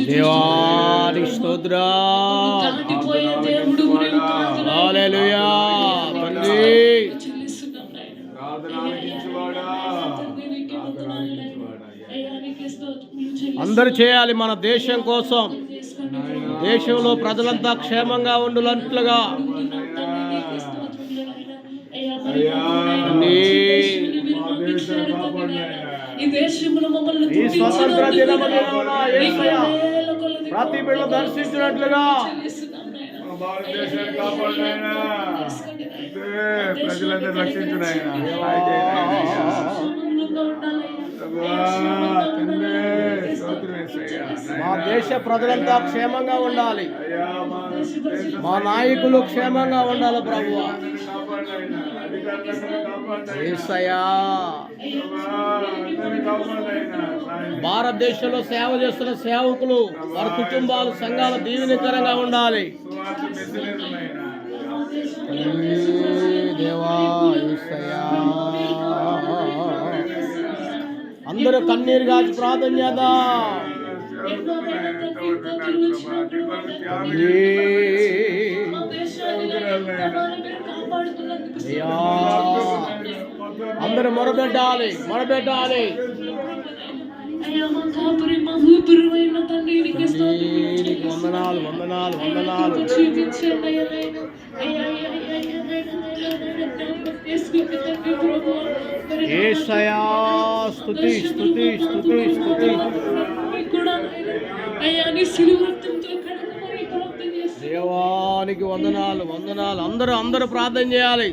దేవాని స్తోత్రం. హల్లెలూయా. తండ్రి అందరూ చేయాలి మన దేశం కోసం. దేశంలో ప్రజలంతా క్షేమంగా ఉండునట్లుగా ఈ స్వతంత్ర దినమున ప్రతి బిడ్డ దర్శించినట్లుగా ప్రజలందరూ రక్షించున్నాయన. మా దేశ ప్రజలంతా క్షేమంగా ఉండాలి. మా నాయకులు క్షేమంగా ఉండాలి ప్రభువా. యేసయ్యా, భారతదేశంలో సేవ చేస్తున్న సేవకులు వారి కుటుంబాలు సంఘాలు దీవెనకరంగా ఉండాలి. దేవా యేసయ్యా, అందరూ కన్నీరు గాచి ప్రార్థన చేద్దాం. అందరూ మొరబెట్టాలి. వందనాలు వందనాలు వందనాలు. యేసయ్యా, స్తుతి స్తుతి స్తుతి స్తుతి. దేవానికి వందనాలు వందనాలు. అందరూ ప్రార్థన చేయాలి.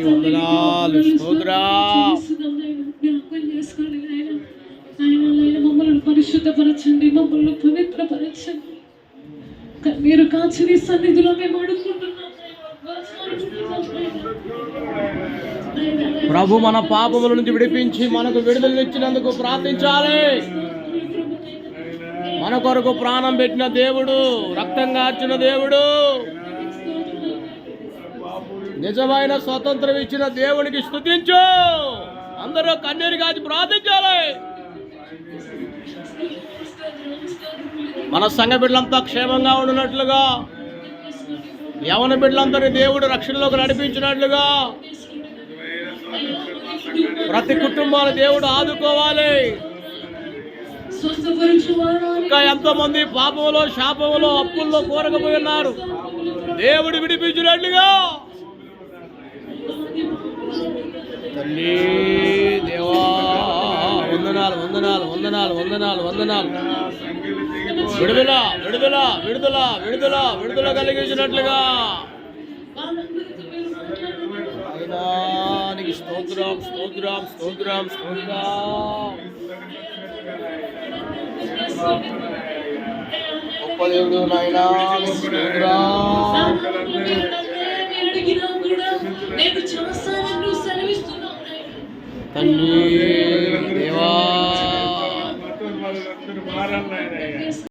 వందనాలు స్తోత్రం. మమ్మల్ని పరిశుద్ధపరచండి, మమ్మల్ని పవిత్రపరచండి. కన్నీరు కాచని సన్నిధిలో మేము అడుగుతున్నాం. ప్రభు మన పాపముల నుంచి విడిపించి మనకు విడుదలనిచ్చినందుకు ప్రార్థించాలి. మన కొరకు ప్రాణం పెట్టిన దేవుడు, రక్తం కార్చిన దేవుడు, నిజమైన స్వతంత్రం ఇచ్చిన దేవునికి స్తుతించు. అందరూ కన్నీరు కాచి ప్రార్థించాలి. మన సంఘ బిడ్డలంతా క్షేమంగా ఉండినట్లుగా, యవన బిడ్డలందరినీ దేవుడు రక్షణలోకి నడిపించినట్లుగా ప్రతి కుటుంబాన్ని దేవుడు ఆదుకోవాలి. ఇంకా ఎంతో మంది పాపంలో, శాపంలో, అప్పుల్లో కూరకపోయి ఉన్నారు. దేవుడు విడిపించినట్లుగా తల్లి దేవా వందనాలు వందనాలు వందనాలు వందనాలు వందనాలు. విడుదల విడుదల విడుదల విడుదల విడుదల కలిగించినట్లుగా ఆయనానికి స్తోత్రం స్తోత్రం స్తోత్రం స్తోత్రం. గొప్ప దేవుడు నాయనా, తండ్రి దేవా.